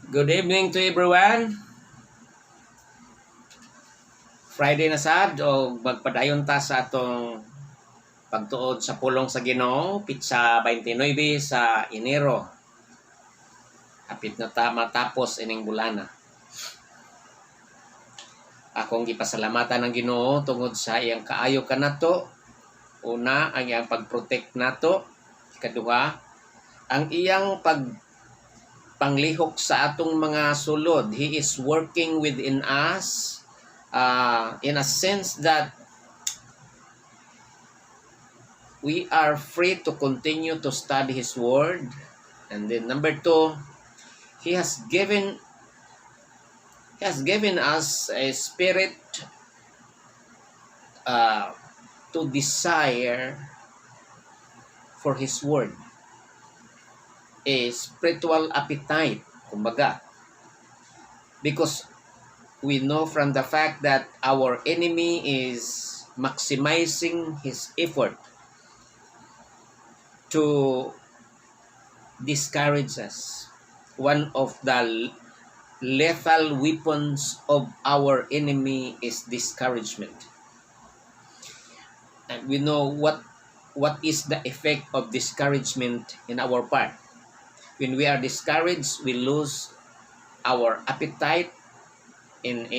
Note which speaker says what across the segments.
Speaker 1: Good evening to everyone. Friday na sad o magpadayon ta sa atong pagtuod sa pulong sa Ginoo pitsa 29 sa Enero. Hapit na ta matapos ining bulana. Akong gipasalamatan ng Ginoo tungod sa iyang kaayo kanato. Una, ang iyang pagprotect nato. Ikaduha, ang iyang panglihok sa atong mga sulod. He is working within us in a sense that we are free to continue to study His Word. And then number two, He has given us a spirit to desire for His Word. A spiritual appetite, kumbaga. Because we know from the fact that our enemy is maximizing his effort to discourage us. One of the lethal weapons of our enemy is discouragement. And we know what is the effect of discouragement in our part. When we are discouraged, we lose our appetite in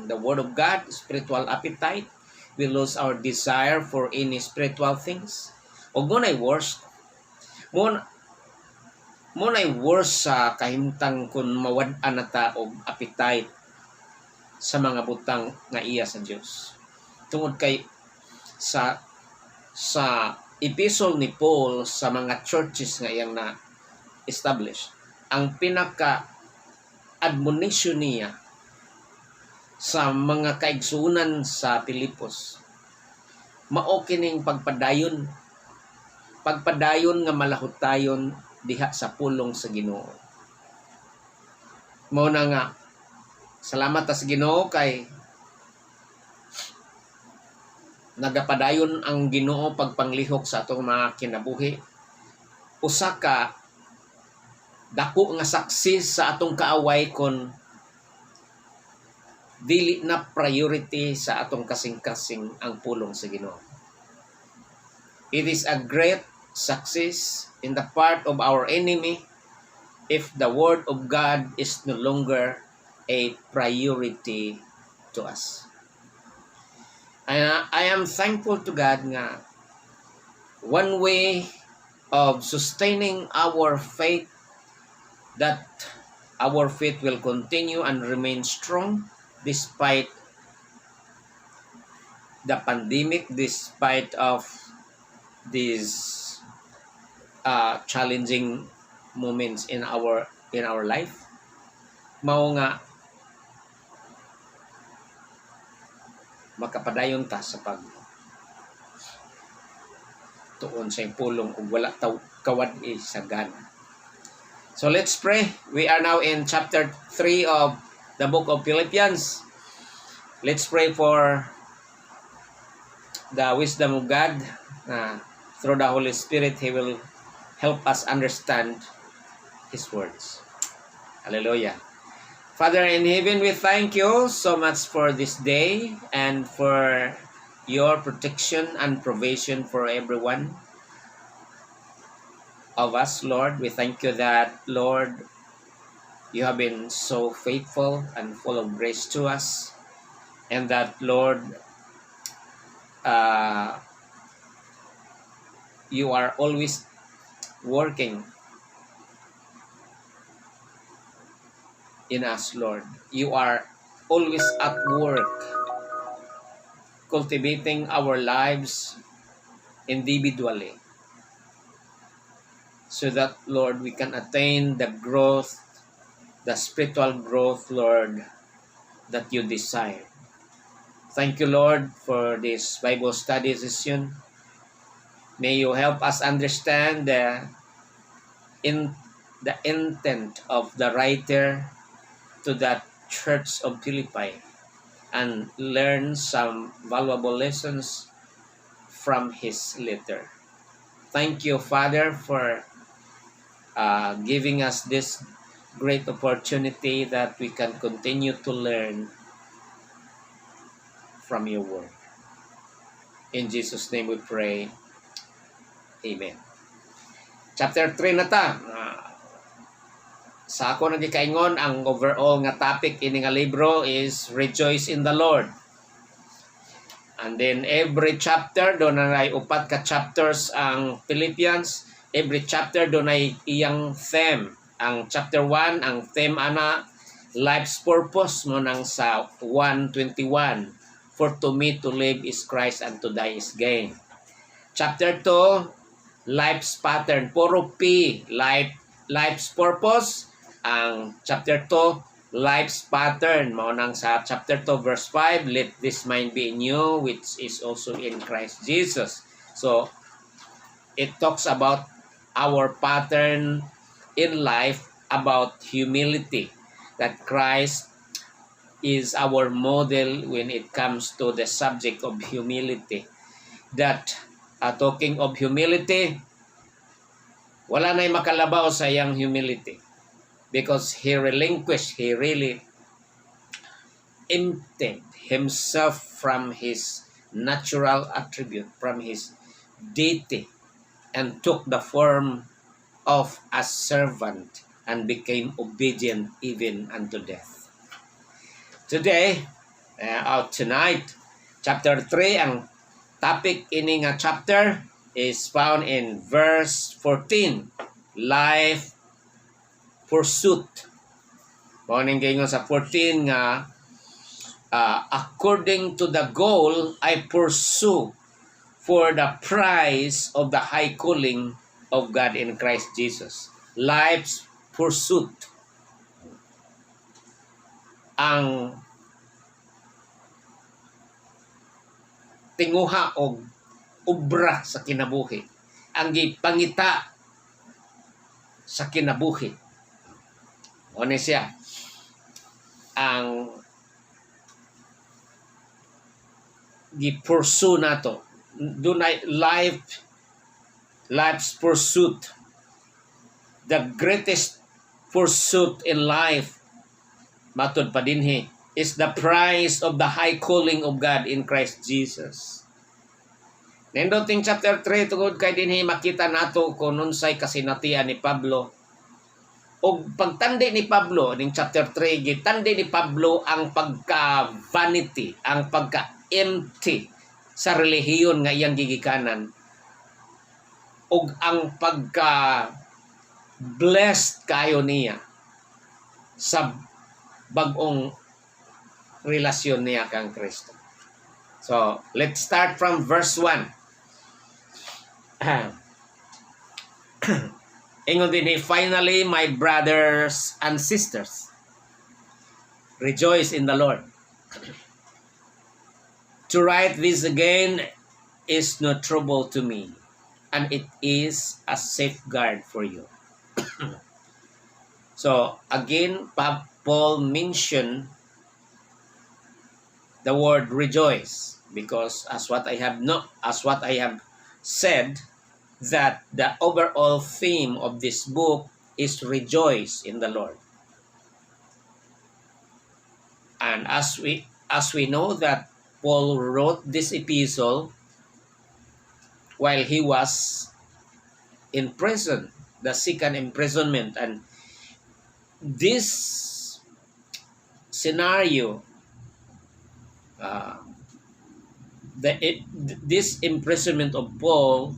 Speaker 1: the Word of God, spiritual appetite. We lose our desire for any spiritual things. O muna'y worst. Muna'y worst sa kahimtang kung mawad-an na ta og appetite sa mga butang nga iya sa Dios. Tungod kay sa epistle ni Paul sa mga churches nga iyang na establish, ang pinaka admonition niya sa mga kaigsuunan sa Pilipos, mao kining pagpadayon nga malahutayon diha sa pulong sa Ginoo. Mao na nga, salamat ta sa Ginoo kay nagapadayon ang Ginoo pagpanglihok sa atong mga kinabuhi. Usa ka dako nga saksi sa atong kaaway kon dili na priority sa atong kasing-kasing ang pulong sa Ginoo. It is a great success in the part of our enemy if the Word of God is no longer a priority to us. I am thankful to God nga one way of sustaining our faith, that our faith will continue and remain strong despite the pandemic, despite of these challenging moments in our life. Mao nga makapadayon ta sa pag tuon sa pulong ug wala taw kawad sa gana. So let's pray. We are now in chapter 3 of the book of Philippians. Let's pray for the wisdom of God. Through the Holy Spirit, He will help us understand His words. Hallelujah. Father in heaven, we thank you so much for this day and for your protection and provision for everyone of us, Lord. We thank you that, Lord, you have been so faithful and full of grace to us, and that, Lord, you are always working in us, Lord. You are always at work, cultivating our lives individually, so that, Lord, we can attain the growth, the spiritual growth, Lord, that you desire. Thank you, Lord, for this Bible study session. May you help us understand the intent of the writer to that church of Philippi and learn some valuable lessons from his letter. Thank you, Father, for giving us this great opportunity that we can continue to learn from your word. In Jesus' name we pray. Amen. Chapter 3 na ta. Sa ako nagikaingon, ang overall nga topic ini nga libro is Rejoice in the Lord. And then every chapter, doon ay 4 ka chapters ang Philippians. Every chapter doon ay iyang theme. Ang chapter 1, ang theme ana, life's purpose mo nang sa 1:21. For to me to live is Christ and to die is gain. Chapter 2, life's pattern. Puro P, life's purpose. Ang chapter 2, life's pattern. Mao nang sa chapter 2 verse 5, let this mind be in you which is also in Christ Jesus. So it talks about our pattern in life, about humility, that Christ is our model when it comes to the subject of humility. That talking of humility, wala na'y makalabaw sa iyang humility. Because he relinquished, he really emptied himself from his natural attribute, from his deity, and took the form of a servant and became obedient even unto death. Today, tonight, chapter 3, ang topic ini nga chapter is found in verse 14, life pursuit. Morning kayo sa 14 nga, according to the goal I pursue for the prize of the high calling of God in Christ Jesus. Life's pursuit. Ang tinguha o obra sa kinabuhi. Ang gipangita sa kinabuhi. Ano siya? Ang gi-pursue nato. Dunay life's pursuit. The greatest pursuit in life, matod pa dinhi, is the prize of the high calling of God in Christ Jesus. Nendoting chapter 3 tungod kay dinhi makita nato kung unsay kasinatian ni Pablo. Og pagtandi ni Pablo ning chapter 3, gitandi ni Pablo ang pagka-vanity, ang pagka-empty sa relihiyon nga iyang gigikanan. Og ang pagka-blessed kayo niya sa bag-ong relasyon niya kang Kristo. So, let's start from verse 1. Ingon din, finally, my brothers and sisters, rejoice in the Lord. To write this again is no trouble to me, and it is a safeguard for you. So, again, Paul mentioned the word rejoice, because as what I have said, that the overall theme of this book is rejoice in the Lord. And as we know that Paul wrote this epistle while he was in prison, the second imprisonment, and this scenario, this imprisonment of Paul,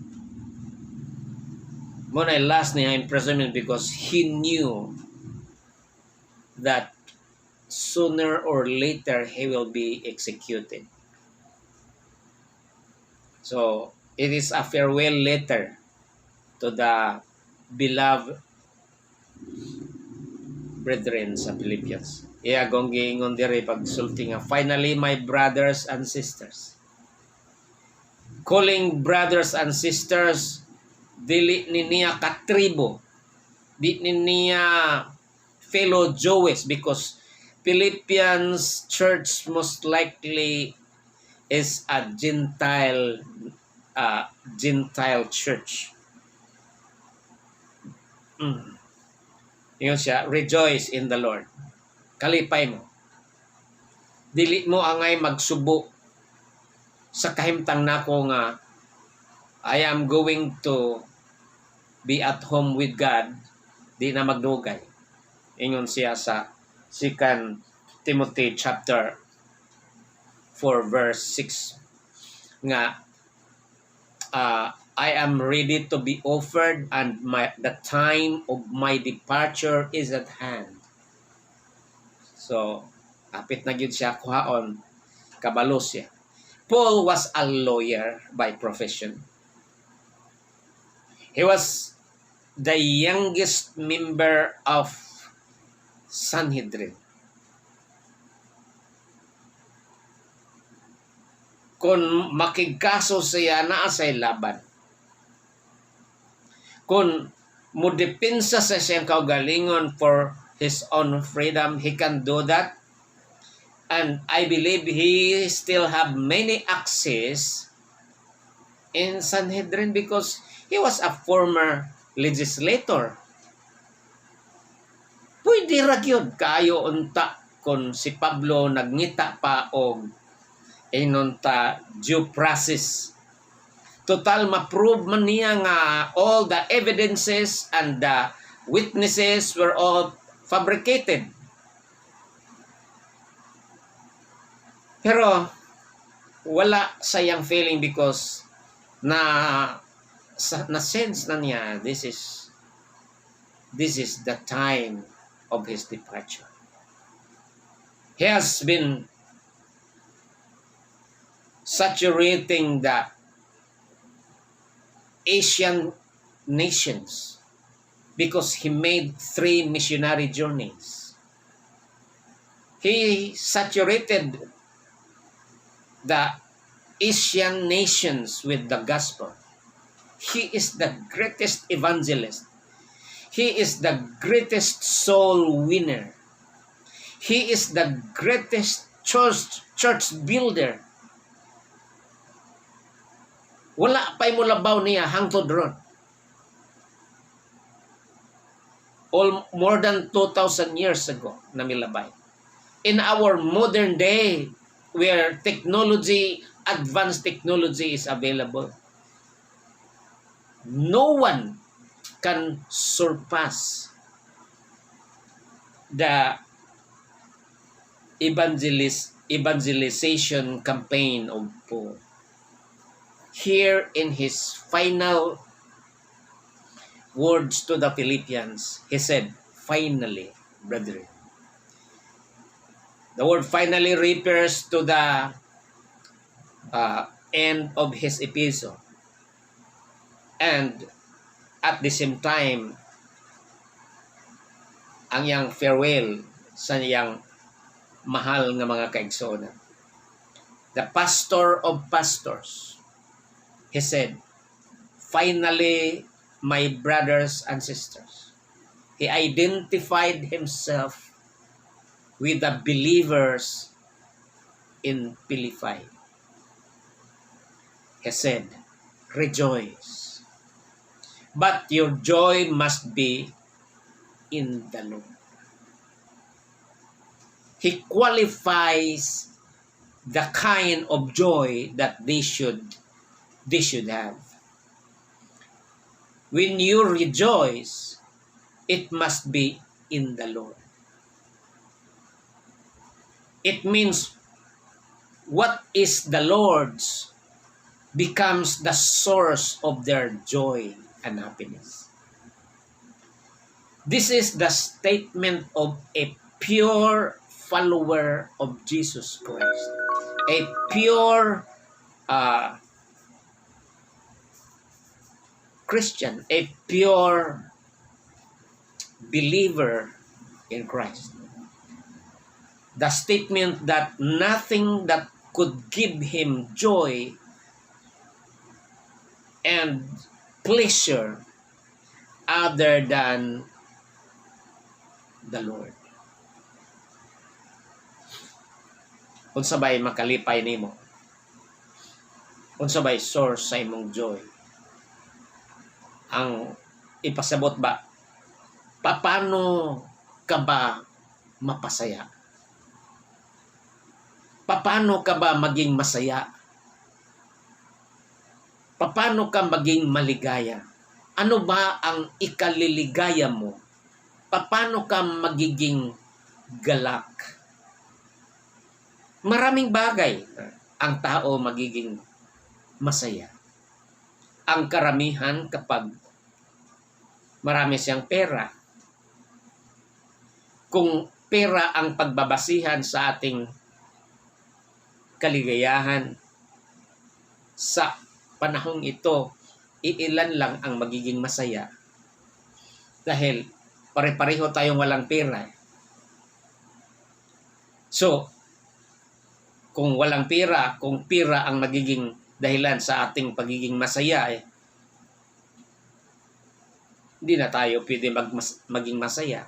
Speaker 1: muna last niya imprisonment because he knew that sooner or later he will be executed. So it is a farewell letter to the beloved brethren sa Philippians. Iya gong giingon diri pagsulti nga, finally my brothers and sisters. Calling brothers and sisters, dili ni niya katribo, di ni niya fellow Jews, because Philippians church most likely is a Gentile church. Ingon siya, rejoice in the Lord. Kalipay mo. Dili mo angay magsubo sa kahimtang nako nga I am going to be at home with God, di na magdugay. Ingon siya sa 2 Timothy chapter 4 verse 6 nga I am ready to be offered and the time of my departure is at hand. So, kapit na gyud siya kuhaon, kabalo siya. Paul was a lawyer by profession. He was the youngest member of Sanhedrin. Kung makigkaso siya, naa say laban. Kung mudepensa sa siyang kaugalingon for his own freedom, he can do that. And I believe he still have many access in Sanhedrin because he was a former legislator. Pwede ra gyud kaayo unta kung si Pablo nagngita pa og inunta due process. Total ma-prove man niya nga all the evidences and the witnesses were all fabricated. Pero wala sayang feeling because na sense na niya this is the time of his departure. He has been saturating the Asian nations because he made 3 missionary journeys. He saturated the Asian nations with the gospel. He is the greatest evangelist. He is the greatest soul winner. He is the greatest church builder. Wala pa'y mulabaw niya hangtod ron. More than 2,000 years ago na milabay. In our modern day, where advanced technology is available, no one can surpass the evangelization campaign of Paul. Here in his final words to the Philippians, he said, finally, brethren. The word finally refers to the end of his epistle. And at the same time, ang yang farewell sa yang mahal nga mga kaigsoon. The pastor of pastors, he said, finally, my brothers and sisters. He identified himself with the believers in Philippi. He said, rejoice. But your joy must be in the Lord. He qualifies the kind of joy that they should have. When you rejoice, it must be in the Lord. It means what is the Lord's becomes the source of their joy and happiness. This is the statement of a pure follower of Jesus Christ. A pure Christian, a pure believer in Christ. The statement that nothing that could give him joy and pleasure other than the Lord. Unsa bay makalipay nimo? Unsa bay source sa imong joy? Ang ipasabot ba Paano ka ba mapasaya? Paano ka ba maging masaya? Paano ka maging maligaya? Ano ba ang ikaliligaya mo? Paano ka magiging galak? Maraming bagay ang tao magiging masaya. Ang karamihan kapag marami siyang pera. Kung pera ang pagbabasihan sa ating kaligayahan, sa panahong ito, iilan lang ang magiging masaya. Dahil pare-pareho tayong walang pera. So, kung walang pera, kung pera ang magiging dahilan sa ating pagiging masaya, hindi na tayo pwede maging masaya.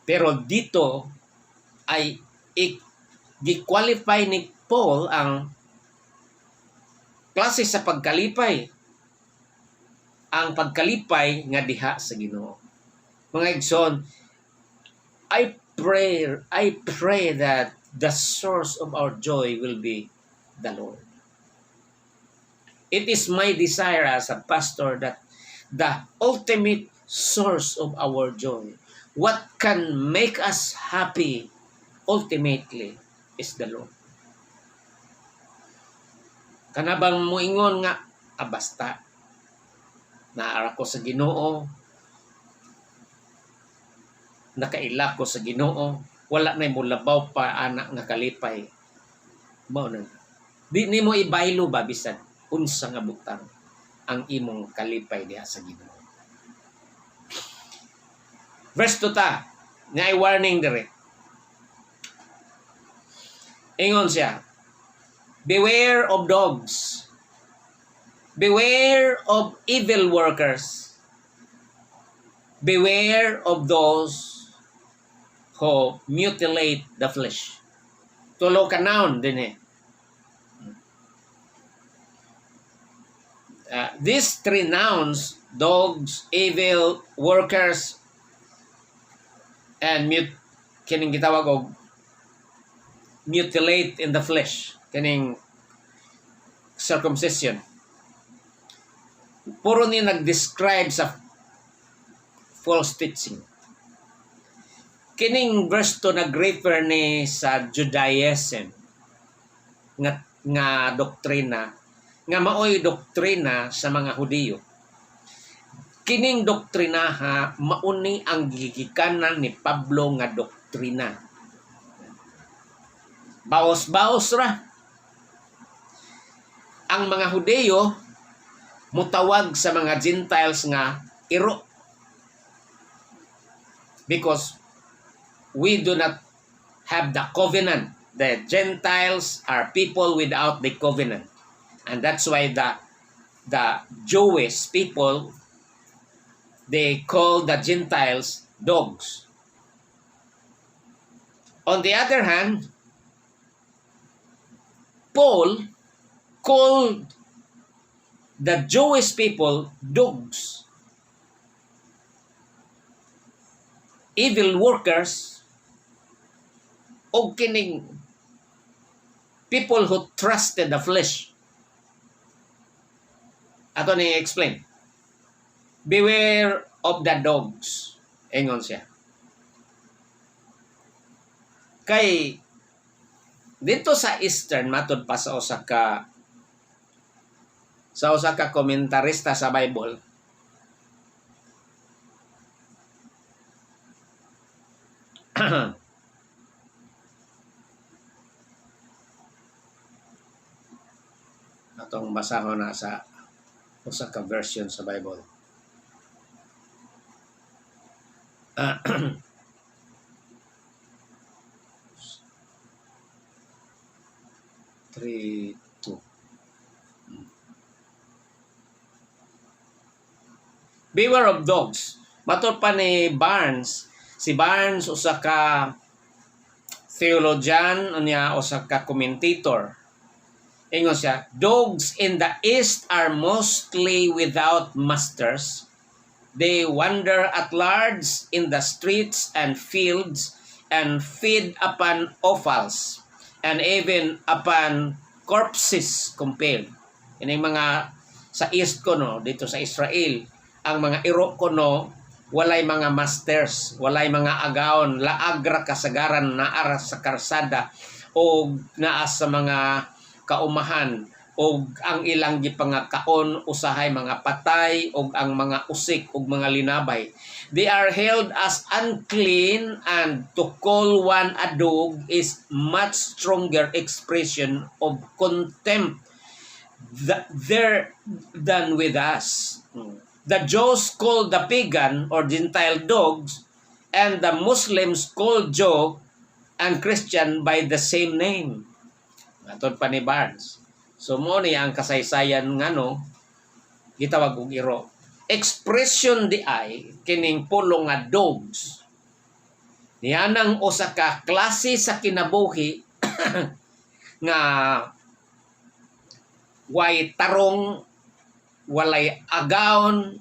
Speaker 1: Pero dito ay i-qualify ni Paul ang klase sa pagkalipay. Ang pagkalipay nga diha sa Ginoo. Mga igsoon, I pray that the source of our joy will be the Lord. It is my desire as a pastor that the ultimate source of our joy, what can make us happy ultimately, is the Lord. Kanabang muingon nga, basta, naara ko sa Ginoo, nakaila ko sa Ginoo, wala na mo labaw pa anak nga kalipay. Mao na. Di nimo ibaylo ba bisan unsa nga butang ang imong kalipay diha sa Ginoo. Verse 2 ta, nga warning dire. Ingon siya, beware of dogs. Beware of evil workers. Beware of those who mutilate the flesh. Tulo ka noun din eh. These three nouns, dogs, evil workers, and kining gitawag og mutilate in the flesh, kining circumcision. Puro ni nag-describe sa false teaching. Kining verse to nag-refer ni sa Judaism nga doktrina, nga maoy doktrina sa mga Hudiyo. Kining doktrina mauni ang gigikanan ni Pablo nga doktrina. Baos-baos ra. Ang mga Hudiyo mutawag sa mga Gentiles nga iro. Because we do not have the covenant. The Gentiles are people without the covenant. And that's why the Jewish people, they call the Gentiles dogs. On the other hand, Paul called the Jewish people dogs, evil workers, o kining people who trusted the flesh. Ato ni explain. Beware of the dogs. Ingon siya. Kay dito sa Eastern, matod pa sa usa ka komentarista sa Bible, atong basahon na sa usa ka version sa Bible. 3:2. Beware of dogs. Matod pa ni Barnes, si Barnes usa ka theologian unya usa ka commentator. Ingon siya, dogs in the East are mostly without masters, They wander at large in the streets and fields and feed upon offals and even upon corpses compared. Yan yung mga sa east ko no, dito sa Israel, ang mga iro ko no, walay mga masters, walay mga agaon, laagra kasagaran naa sa karsada o naa sa mga kaumahan o ang ilang gipangakaon usahay mga patay o ang mga usik o mga linabay. They are held as unclean, and to call one a dog is much stronger expression of contempt there than with us. The Jews call the pagan or Gentile dogs, and the Muslims call Joe and Christian by the same name. Atod pa ni Barnes. So mo ni ang kasaysayan ngano gitawag og iro. Expression di ay kining pulong nga dogs. Nianang usa ka klase sa kinabuhi nga way tarong, walay agaon,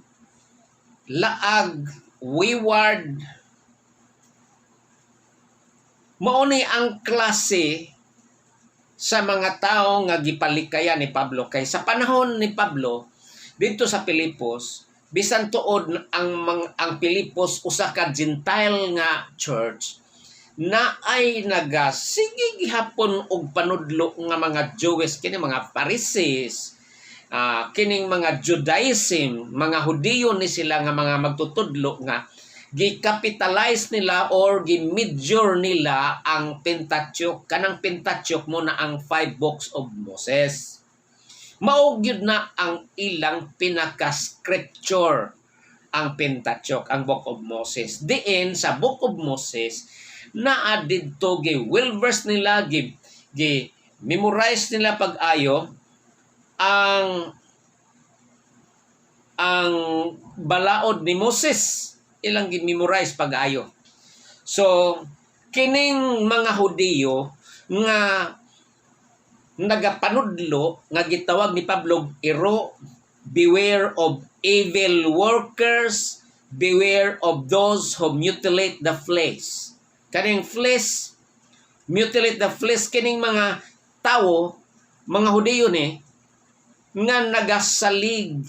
Speaker 1: laag, wayward. Mao ni ang klase sa mga tao nga gipalikaya ni Pablo. Kay sa panahon ni Pablo dito sa Pilipos, bisan tuod ang Pilipos usa ka Gentile nga church na ay nagasige gihapon og panudlo nga mga Jews, kini mga Pharisees, kining mga Judaism, mga Hudiyo ni sila nga mga magtutudlo nga gi-capitalize nila or gi-major nila ang Pentateuch. Kanang Pentateuch mo na ang 5 books of Moses. Mao gyud na ang ilang pinaka-scripture ang Pentateuch, ang Book of Moses. Diin sa Book of Moses naa didto gi-will-verse nila, gi-memorize nila pag-ayo ang balaod ni Moses, ilang gi-memorize pag-ayo. So kining mga Hudiyo nga nagapanudlo nga gitawag ni Pablo iro, beware of evil workers, beware of those who mutilate the flesh. Kaning flesh, mutilate the flesh, kining mga tao, mga Hudiyo ni nga nagasalig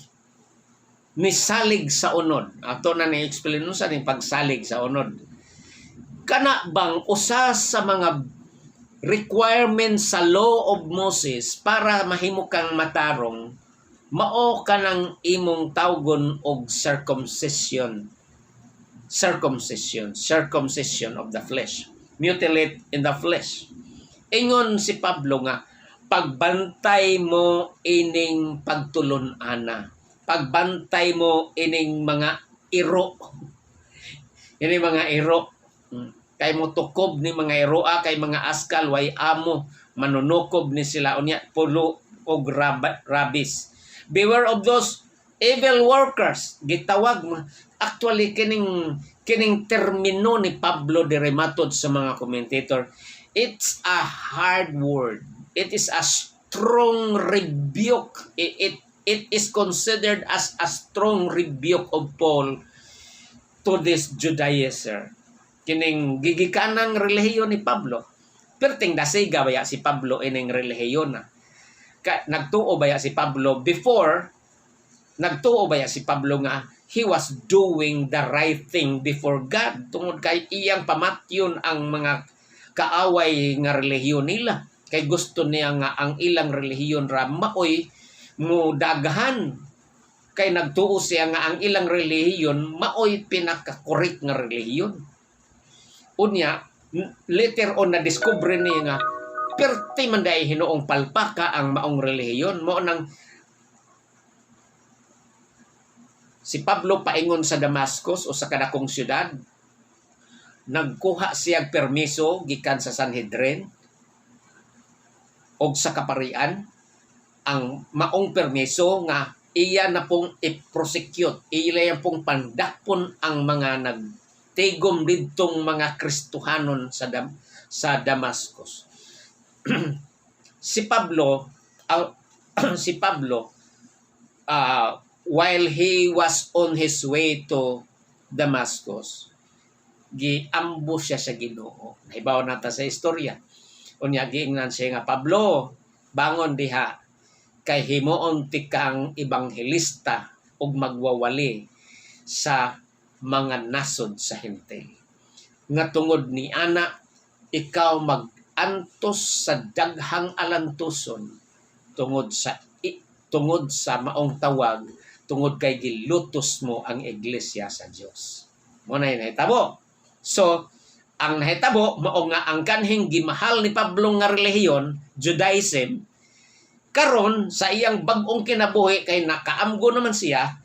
Speaker 1: ni salig sa unod. Ato na ni-explain nun sa ning pagsalig sa unod. Kana bang usa sa mga requirements sa law of Moses para mahimo kang matarong, mao kanang imong tawgon og circumcision of the flesh, mutilate in the flesh. Ingon si Pablo nga pagbantay mo ining pagtulon-ana, pagbantay mo ining mga iro, ining mga iro, kay mo tukob ni mga iroa, kay mga askal way amo manunukob ni sila unya pulo og rabis. Beware of those evil workers, gitawag mo. Actually kining termino ni Pablo dire matod sa mga commentator, it's a hard word, it is a strong rebuke, it is considered as a strong rebuke of Paul to this Judaizer. Kining gigikanang relihiyon ni Pablo. Perting dasiga baya si Pablo ining relihiyon na. Nagtuo baya si Pablo before, nagtuo baya si Pablo nga he was doing the right thing before God. Tungod kay iyang pamatyon ang mga kaaway nga relihiyon nila. Kay gusto niya nga ang ilang relihiyon ra maoy mo daghan. Kay nagtuo siya nga ang ilang relihiyon maoy pinaka-correct nga relihiyon. Unya, later on na-discover niya nga perti man dahil hinoong palpaka ang maong relihiyon. Mo nang si Pablo paingon sa Damascus o sa kadakong syudad, nagkuha siyang permiso gikan sa Sanhedrin o sa kaparian, ang maong permiso nga iya na pong i-prosecute, iya na pong pandakpon ang mga nagtigom didtong mga Kristohanon sa Damascus. si Pablo while he was on his way to Damascus, giambush siya sa Ginoo. Nahibaw nata sa istorya. Unya giingnan siya nga, Pablo, bangon diha, kay himuon ti kang ebanghelista ug magwawali sa mga nasod sa Hentil. Nga tungod ni ana, ikaw mag-antos sa daghang alantuson tungod sa maong tawag, tungod kay gilutos mo ang iglesia sa Dios. Mo na nahitabo. So, ang nahitabo mao nga ang kanhing gimahal ni Pablo nga relihiyon, Judaism, karon sa iyang bag-ong kinabuhi kay nakaamgo naman siya,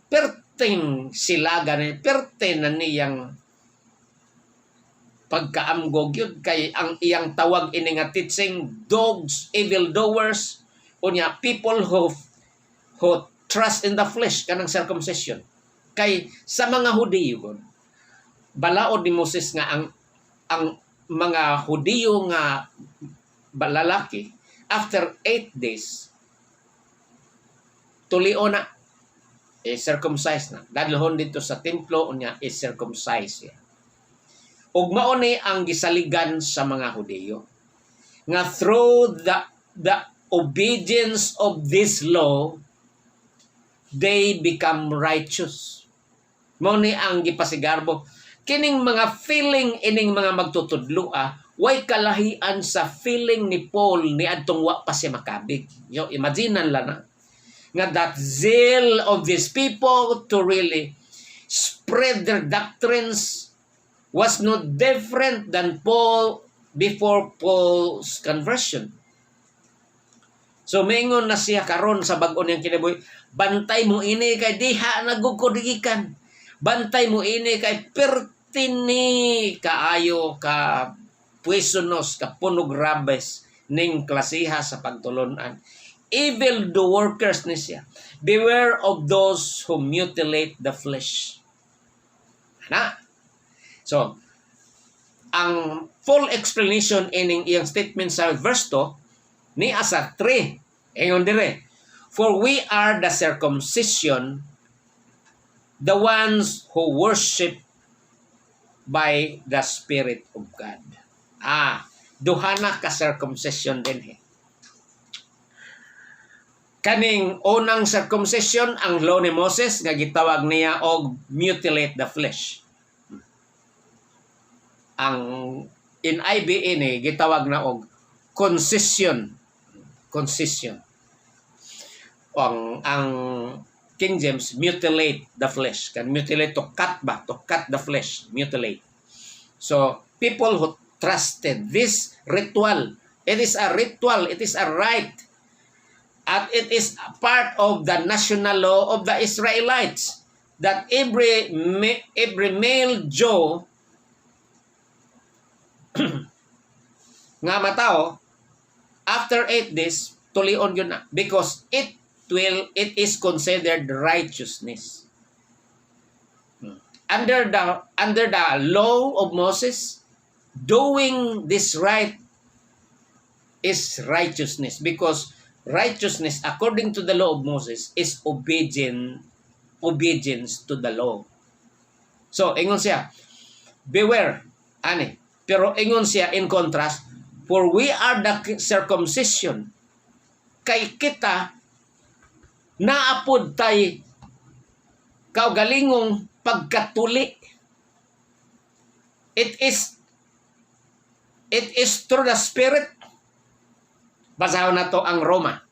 Speaker 1: perting sila gani, perten na niyang pagkaamgo gyud kay ang iyang tawag ini nga teaching, dogs, evildoers, unya people who trust in the flesh kanang circumcision. Kay sa mga Hudiyo, balaod ni Moses nga ang mga Hudiyo nga lalaki, after 8 days, tulio na, circumcise na. Dadalhon dito sa templo, unya circumcise siya. Ug mao ni ang gisaligan sa mga Hudiyo. Nga through the obedience of this law, they become righteous. Mao ni ang gipasigarbo. Kining mga feeling ining mga magtutudlo way kalahian sa feeling ni Paul ni adtong wa pa siya makabig. Yo, imaginean la na nga that zeal of these people to really spread their doctrines was no different than Paul before Paul's conversion. So maingon na siya karon sa bag-o niyang kinabuhi, bantay mo ini kay diha nagugkudigikan. Bantay mo ini kay pertini kaayo ka puesonos ka pornograbes ning klasiha sa pagtulunan. Evil the workers ni siya. Beware of those who mutilate the flesh. Na? So, ang full explanation ining iyang statement sa verse 2 ni asa 3. Ingon dire. For we are the circumcision, the ones who worship by the Spirit of God. Duhana ka circumcision din. Kaning unang circumcision, ang law ni Moses, nga gitawag niya og mutilate the flesh. Ang in IBE ni gitawag na og concision. Ang King James, mutilate the flesh. Can mutilate to cut the flesh, mutilate. So, people who trusted this ritual, it is a ritual, it is a rite, at it is a part of the national law of the Israelites, that every male Jew nga matao, after 8 days, tulion yun na. Because it is considered righteousness. Under the law of Moses, doing this right is righteousness. Because righteousness, according to the law of Moses, is obedience to the law. So, ingon siya, beware, ani. Pero ingon siya in contrast, for we are the circumcision. Kay kita, naapod tay kaugalingong pagkatuli. It is through the Spirit. Basahon na to ang Roma.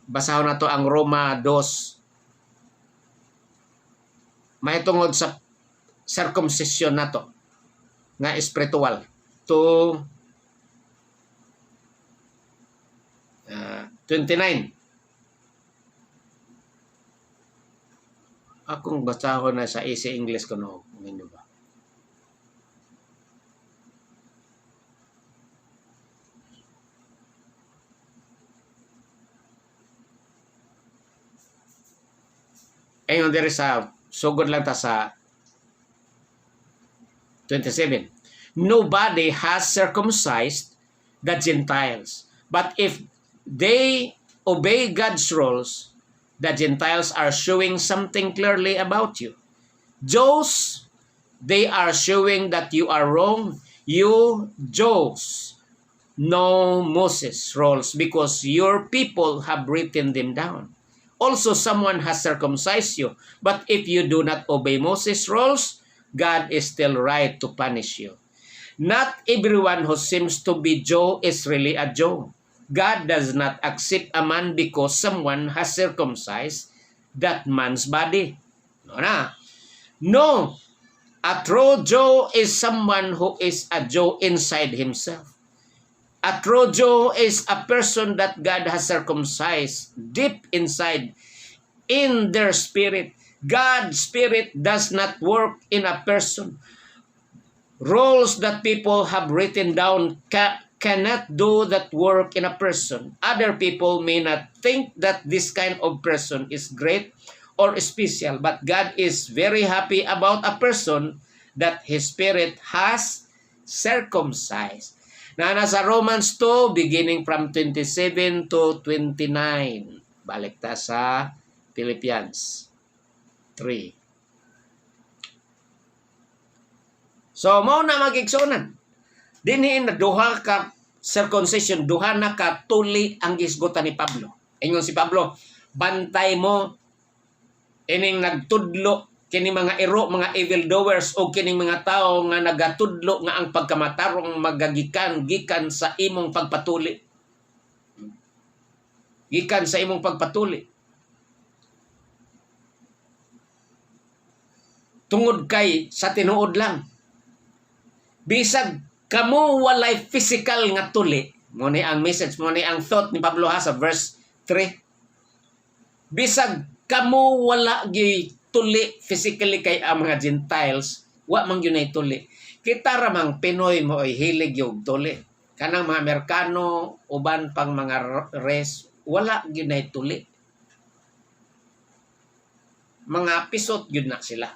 Speaker 1: Basahon na to ang Roma 2. May tungod sa circumcision na to nga espiritual to 29. Akong basahon na sa easy English ko no. Ano ba? Ayun dire sa sugod lang ta sa 27. Nobody has circumcised the Gentiles, but if they obey God's rules, the Gentiles are showing something clearly about you. Jews, they are showing that you are wrong. You Jews know Moses' rules because your people have written them down. Also, someone has circumcised you. But if you do not obey Moses' rules, God is still right to punish you. Not everyone who seems to be Jew is really a Jew. God does not accept a man because someone has circumcised that man's body. No. A true Jew is someone who is a Jew inside himself. A true Jew is a person that God has circumcised deep inside in their spirit. God's spirit does not work in a person. Rules that people have written down cannot do that work in a person. Other people may not think that this kind of person is great or special, but God is very happy about a person that His Spirit has circumcised. Na nasa Romans 2, beginning from 27 to 29. Balik ta sa Philippians 3. So, mao na magigsunan. Dinhi na duha ka circumcision, duha na ka tuli ang gisgutan ni Pablo. Ingon si Pablo, bantay mo ining nagtudlo kini mga iro, mga evildoers o kining mga tao nga nagatudlo nga ang pagkamatarong magagikan gikan sa imong pagpatuli. Gikan sa imong pagpatuli. Tungod kay sa tinuod lang. Bisag kamo walay physical nga tuli, mo ni ang message, mo ni ang thought ni Pablo ha sa verse 3. Bisag kamo wala gi tuli physically kay ang mga Gentiles, wa man gyud nay tuli. Kita ramang Pinoy mo ay hilig yung tuli. Kanang mga Amerikano, uban pang mga race, wala gyud nay tuli. Mga pisot gyud na sila.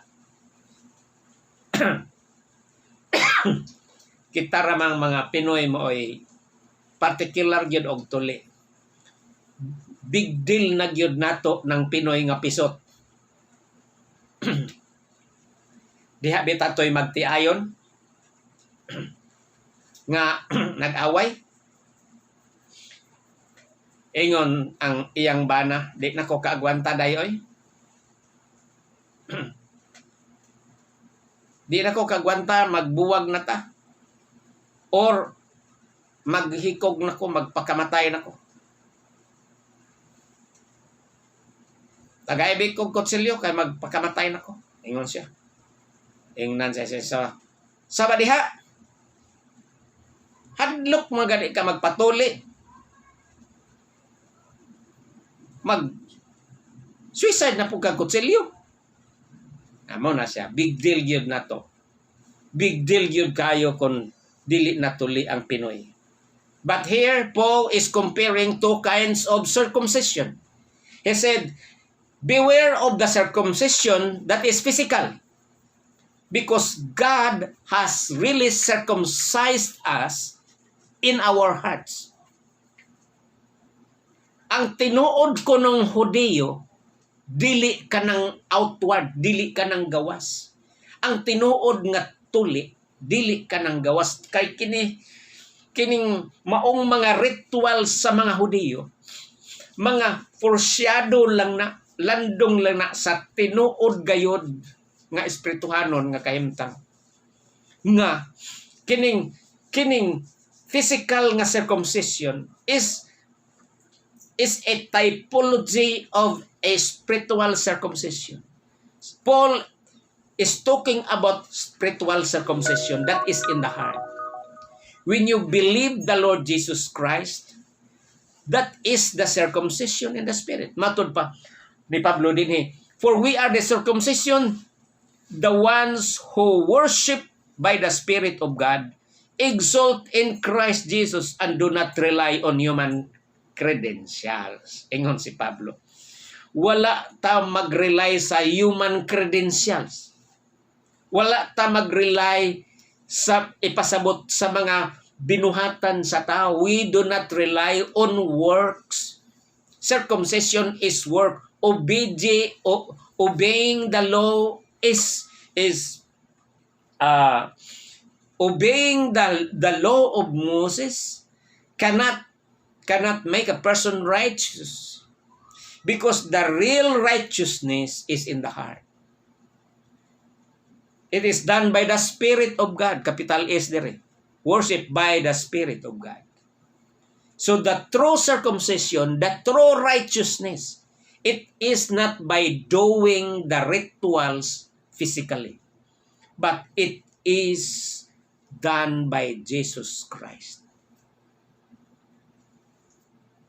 Speaker 1: Kita ramang mga Pinoy mo ay particular gyud og tuli. Big deal na gyud nato ng Pinoy nga pisot. Diha bitatoy magtiayon nga nag-away. Ingon ang iyang bana, di na ko kaagwanta dayoy. Di na ko kaagwanta, magbuwag na ta. Or maghikog na ko, magpakamatay na ko. Tagaibig kong kutsilyo kay magpakamatay na ko. Ingon siya. Ingnan siya sa badiha. Hadlok mga gani ka magpatuli. Suicide na po ka kutsilyo. Amo na siya. Big deal yun na to. Big deal yun kayo kung dili na tuli ang Pinoy. But here, Paul is comparing two kinds of circumcision. He said, beware of the circumcision that is physical. Because God has really circumcised us in our hearts. Ang tinuod ko ng Hudiyo, dili ka ng outward, dili ka ng gawas. Ang tinuod nga tuli, dili ka ng gawas. Kay kining maong mga ritual sa mga Hudiyo, mga forsyado lang na, landong lang na sa tinuod gayod nga espirituhanon nga kahimtang. Nga kining physical nga circumcision is a typology of a spiritual circumcision. Paul is talking about spiritual circumcision that is in the heart. When you believe the Lord Jesus Christ, that is the circumcision in the spirit. Matod pa ni Pablo din for we are the circumcision, the ones who worship by the Spirit of God, exalt in Christ Jesus, and do not rely on human credentials. Ingon si Pablo. Wala ta mag-rely sa human credentials. Wala ta mag-rely sa ipasabot sa mga binuhatan sa tao. We do not rely on works. Circumcision is work. Obeying the law is obeying the law of Moses cannot make a person righteous, because the real righteousness is in the heart. It is done by the Spirit of God, capital S there. Worship by the Spirit of God. So the true circumcision, the true righteousness, it is not by doing the rituals physically, but it is done by Jesus Christ.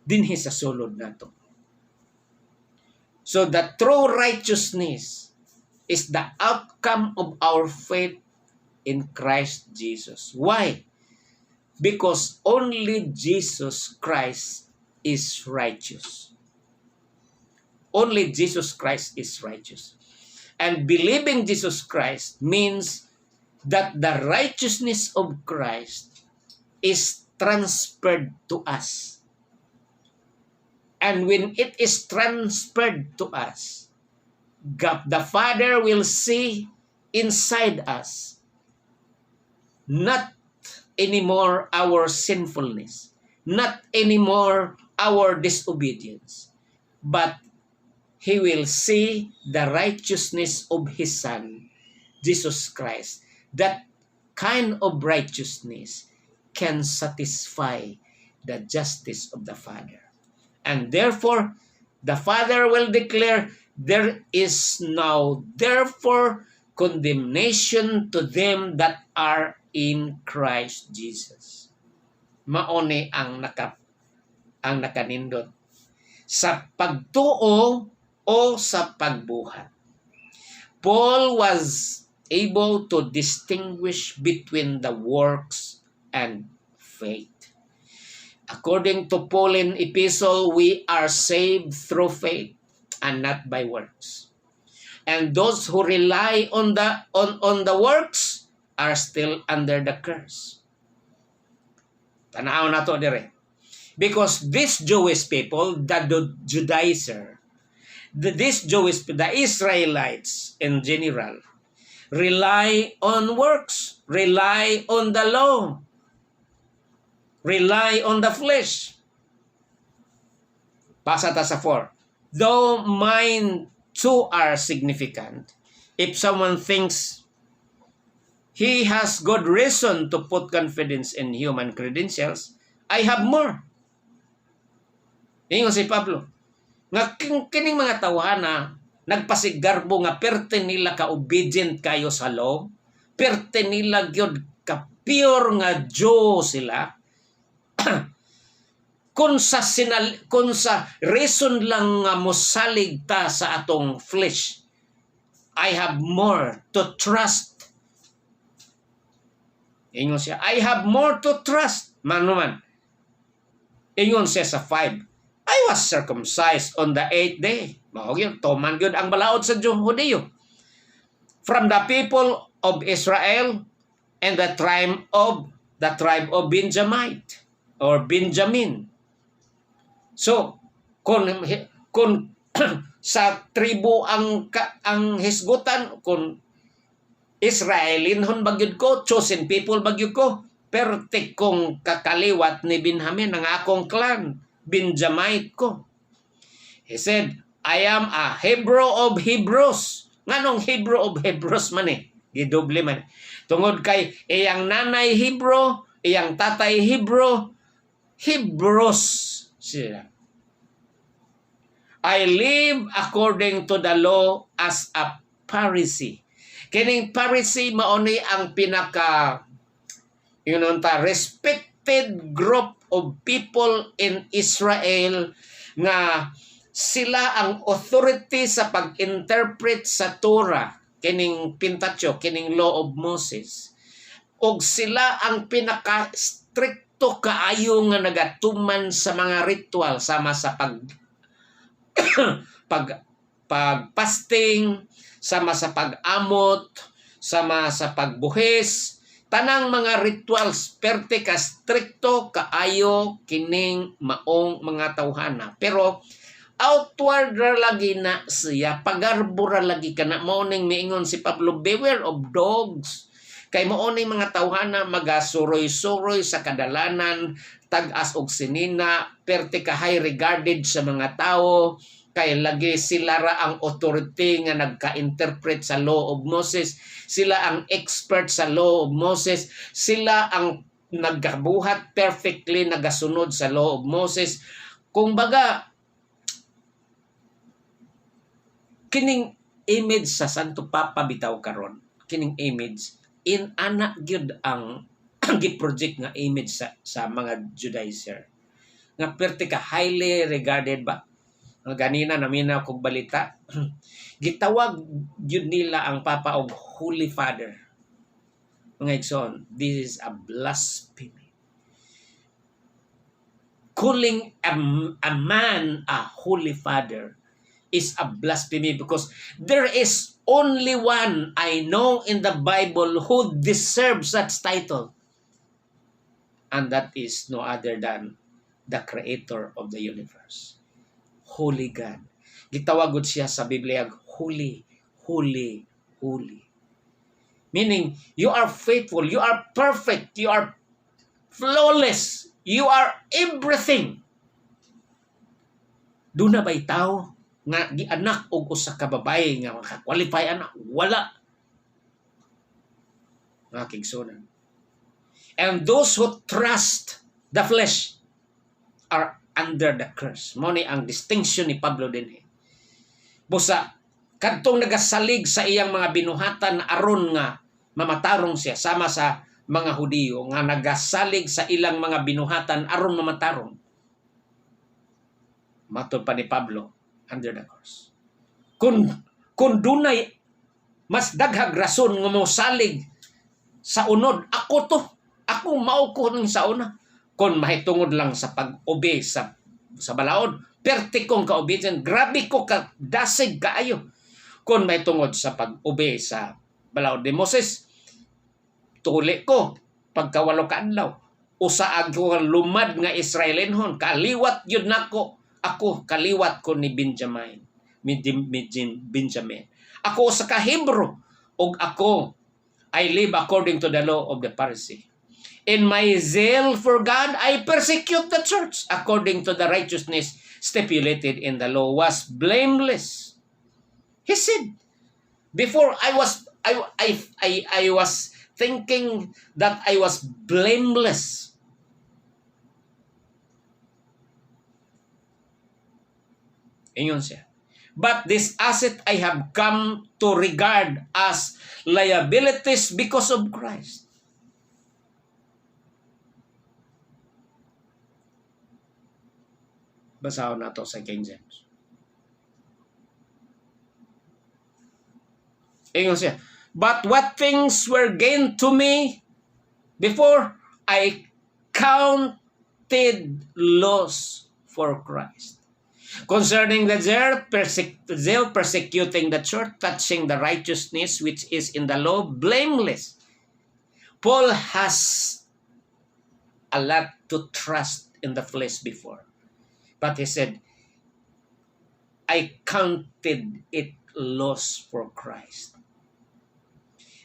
Speaker 1: Dinhi sa sulod na to. So the true righteousness is the outcome of our faith in Christ Jesus. Why? Because only Jesus Christ is righteous. Only Jesus Christ is righteous. And believing Jesus Christ means that the righteousness of Christ is transferred to us. And when it is transferred to us, God the Father will see inside us not anymore our sinfulness, not anymore our disobedience, but He will see the righteousness of His Son, Jesus Christ. That kind of righteousness can satisfy the justice of the Father. And therefore, the Father will declare, there is now therefore condemnation to them that are in Christ Jesus. Maone ang nakanindot sa pagtuo o sa pagbuhat. Paul was able to distinguish between the works and faith. According to Paul in Epistle, we are saved through faith and not by works. And those who rely on the works are still under the curse. Tanaw na to dire. Because these Jewish people, the Judaizer, the Israelites in general, rely on works, rely on the law, rely on the flesh. Pasa ta sa 4. Though mine too are significant, if someone thinks he has good reason to put confidence in human credentials, I have more. Ingon si Pablo, nga kining mga tawhana nagpasiggarbo nga perte nila ka obedient kayo sa law, perte nila gyud ka pure nga Jew sila. kung sa reason lang nga mosalig ta sa atong flesh, I have more to trust. Ingon siya, I have more to trust. Manuman. Ingon siya sa 5. I was circumcised on the 8th day. Mao gyud tuman gyud ang balaod sa Judeyo. From the people of Israel and the tribe of Benjamite or Benjamin. So, kung sa tribo ang hisgutan, kung Israelinhon bagyod ko, chosen people bagyod ko, pertik kong kakaliwat ni Benjamin ang akong clan, Benjamite ko. He said, I am a Hebrew of Hebrews. Nganong Hebrew of Hebrews man eh? Gidoble man. Tungod kay iyang nanay Hebrew, iyang tatay Hebrew, Hebrews sila. I live according to the law as a Pharisee. Kining Pharisee mauni ang pinaka respected group of people in Israel nga sila ang authority sa pag-interpret sa Torah, kining Pentateuch, kining law of Moses. Og sila ang pinaka-stricto kaayo nga nagatuman sa mga ritual sama sa pag-fasting, sama sa pag-amot, sama sa pagbuhis, tanang mga rituals perte ka stricto kaayo kining maong mga tawhana. Pero outward ra lagi na siya, pagarbura lagi ka na. Mauning miingon si Pablo, beware of dogs. Kay mauning mga tawhana magasuroy-suroy sa kadalanan, tag-as og sinina, perte ka high regarded sa mga tao, kay lagi sila ra ang authority nga nagka-interpret sa law of Moses, sila ang expert sa law of Moses, sila ang nagkabuhat perfectly, nagasunod sa law of Moses. Kung baga, kining image sa Santo Papa bitaw karon, kining image in ana gyud ang gi-project nga image sa mga Judaizer nga perte ka highly regarded ba. Ganina naminaw kog balita gitawag gyud nila ang Papa og Holy Father. Mga igsoon, this is a blasphemy. Calling a man a Holy Father is a blasphemy, because there is only one I know in the Bible who deserves that title, and that is no other than the Creator of the universe, Holy God. Gitawagod siya sa Biblia, Holy, Holy, Holy. Meaning, you are faithful, you are perfect, you are flawless, you are everything. Doon na ba'y tao nga gianak og usa ka babae nga maka-qualify anak? Wala. Mga kigsunan. And those who trust the flesh are under the curse. Mo ni ang distinction ni Pablo din. Busa kadtong nagasalig sa iyang mga binuhatan aron nga mamatarong siya sama sa mga Hudiyo nga nagasalig sa ilang mga binuhatan aron mamatarong. Matod pa ni Pablo, under the curse. Kung dunay mas daghag rason nga mosalig sa unod, ako to. Ako mao ko ning sa una. Kung mahitungod lang sa pag-obey sa balaod, perte kong ka-obedient, grabe ko ka dasig kaayo. Kung mahitungod sa pag-obey sa balaod ni Moses, tuli ko pagkawalo ka adlaw. Usa ako lumad nga Israelinhon, kaliwat yun nako. Ako kaliwat ko ni Benjamin. Benjamin. Ako sa ka-Hebro, ug ako I live according to the law of the Pharisee. In my zeal for God, I persecute the church according to the righteousness stipulated in the law was blameless. He said, before I was thinking that I was blameless. Ingon siya. But this asset I have come to regard as liabilities because of Christ. Basahon na to sa King James. Ingon siya. But what things were gained to me before, I counted loss for Christ. Concerning the zeal persecuting the church, touching the righteousness which is in the law, blameless. Paul has a lot to trust in the flesh before. But he said, I counted it loss for Christ.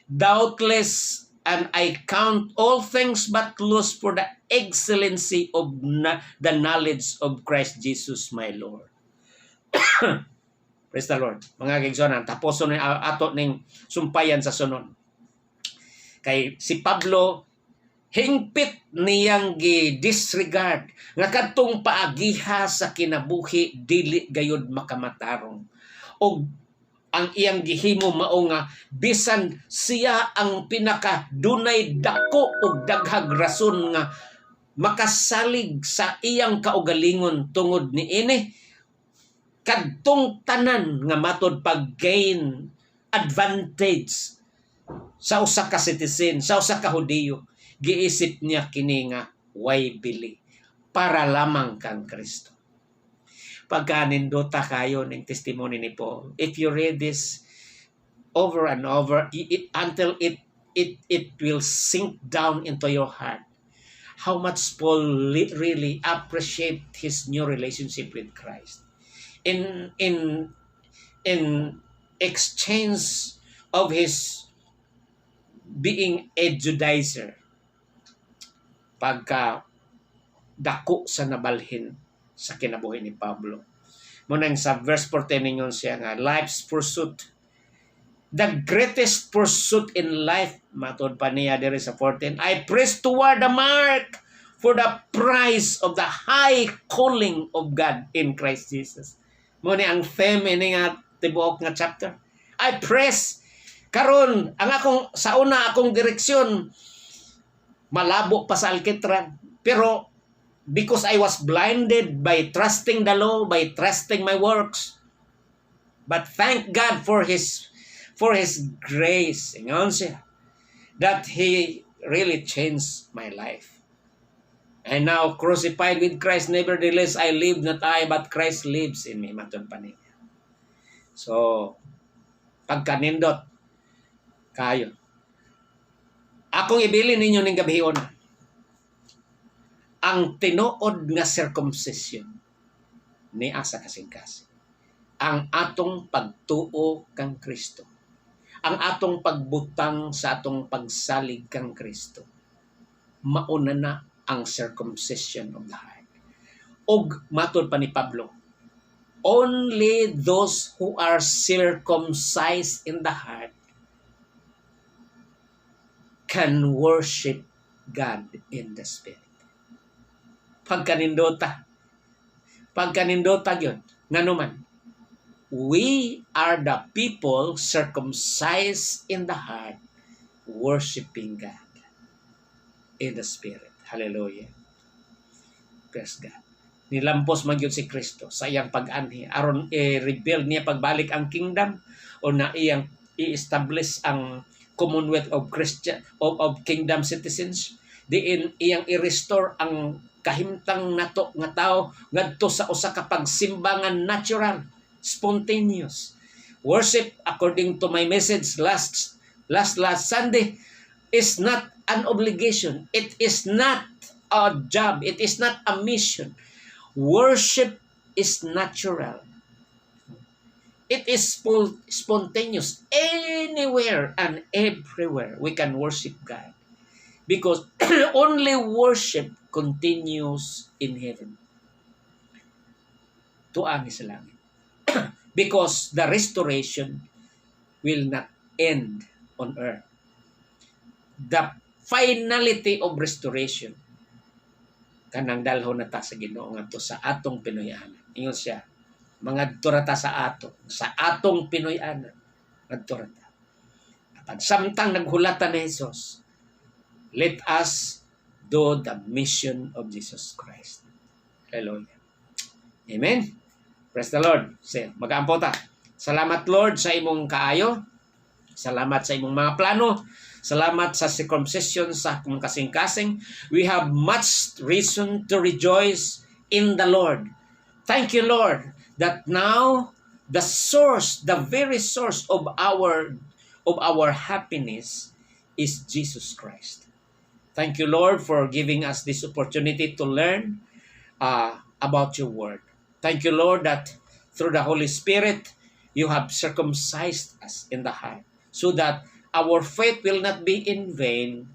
Speaker 1: Doubtless, and I count all things but loss for the excellency of the knowledge of Christ Jesus my Lord. Praise the Lord. Mga kigsonan, taposon ni ato ning sumpayan sa sunod. Kay si Pablo, hingpit niyang gi-disregard nga kadtong paagiha sa kinabuhi dili gayud makamatarong. Og ang iyang gihimo mao nga bisan siya ang pinaka dunay dako og daghag rason nga makasalig sa iyang kaugalingon tungod niini, kadtong tanan nga matod pag-gain advantage sa usa ka citizen, sa usa ka Hudiyo, giisip niya kini nga way bili para lamang kang Kristo. Pagkanindota kayo ng testimony ni Paul, if you read this over and over until it it will sink down into your heart how much Paul really appreciate his new relationship with Christ. In exchange of his being a Judaizer, pagka dako sa nabalhin sa kinabuhi ni Pablo. Munang sa verse 14 ninyon siya nga, life's pursuit. The greatest pursuit in life, matod pa niya diri sa 14, I press toward the mark for the prize of the high calling of God in Christ Jesus. Muna ang theme ini nga tibuok nga chapter. I press. Karon ang akong sa una akong direksyon malabo pa sa alkitran. Pero because I was blinded by trusting the law, by trusting my works. But thank God for His grace, ingon siya, that He really changed my life. And now crucified with Christ, nevertheless I live, not I, but Christ lives in me. Matun pa niya. So, pagkanindot kayo. Akong ibilin ninyo ning gabihon. Ang tinuod nga circumcision ni asa kasing-kasing. Ang atong pagtuo kang Kristo. Ang atong pagbutang sa atong pagsalig kang Kristo. Mauna na ang circumcision of the heart. Og matod pa ni Pablo, only those who are circumcised in the heart can worship God in the Spirit. Pagkanindota yun. Nganuman, we are the people circumcised in the heart, worshiping God in the Spirit. Hallelujah. Praise God. Nilampos magyud si Kristo sa iyang pag-anhi aron i-rebuild niya pagbalik ang kingdom o na iyang i-establish ang Commonwealth of Christian of kingdom citizens. Diin iyang i-restore ang kahimtang nato nga tao ngadto sa usa ka pagsimbangan natural, spontaneous. Worship, according to my message last Sunday, is not an obligation. It is not a job. It is not a mission. Worship is natural. It is spontaneous. Anywhere and everywhere we can worship God. Because only worship continues in heaven. Tuangi sa langit. Because the restoration will not end on earth. The finality of restoration kanang dalhon na ta sa Ginoo ngadto sa atong Pinoy-anan. Ingon siya, mangadto ra ta sa atong Pinoy-anan. Ngadto ra ta. At samtang naghulatan ni Jesus, let us do the mission of Jesus Christ. Hallelujah. Amen. Praise the Lord. Mag-aampo ta. Salamat Lord sa imong kaayo. Salamat sa imong mga plano. Salamat sa circumcision sa akong kasing-kasing. We have much reason to rejoice in the Lord. Thank you Lord that now the source, the very source of our happiness is Jesus Christ. Thank you Lord for giving us this opportunity to learn about your word. Thank you, Lord, that through the Holy Spirit, you have circumcised us in the heart so that our faith will not be in vain,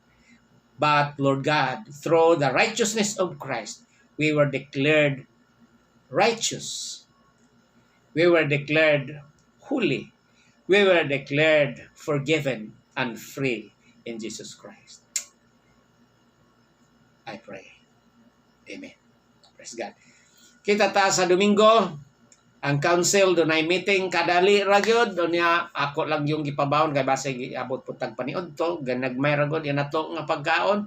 Speaker 1: but, Lord God, through the righteousness of Christ, we were declared righteous. We were declared holy. We were declared forgiven and free in Jesus Christ. I pray. Amen. Praise God. Kita ta sa Domingo, ang council doon ay meeting kadali ragyod, doon niya ako lang yung gipabawon kay base giabot putag paniod to, ganagmay ragod yan nato nga pagkaon.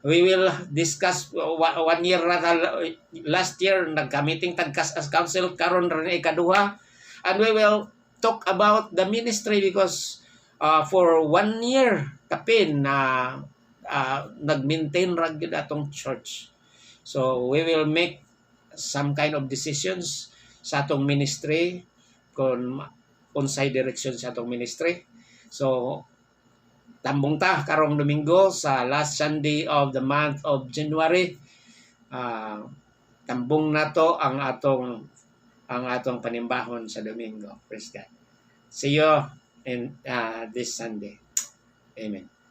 Speaker 1: We will discuss 1 year last year nagka-meeting tagkas as council karon ra ni ikaduha, and we will talk about the ministry because for 1 year kapin na nag-maintain ragyod atong church. So we will make some kind of decisions sa atong ministry kung unsay direction sa atong ministry. So Tambong ta karong Domingo sa last Sunday of the month of January. Tambong nato ang atong panimbahon sa Domingo. Praise God. See you in this Sunday. Amen.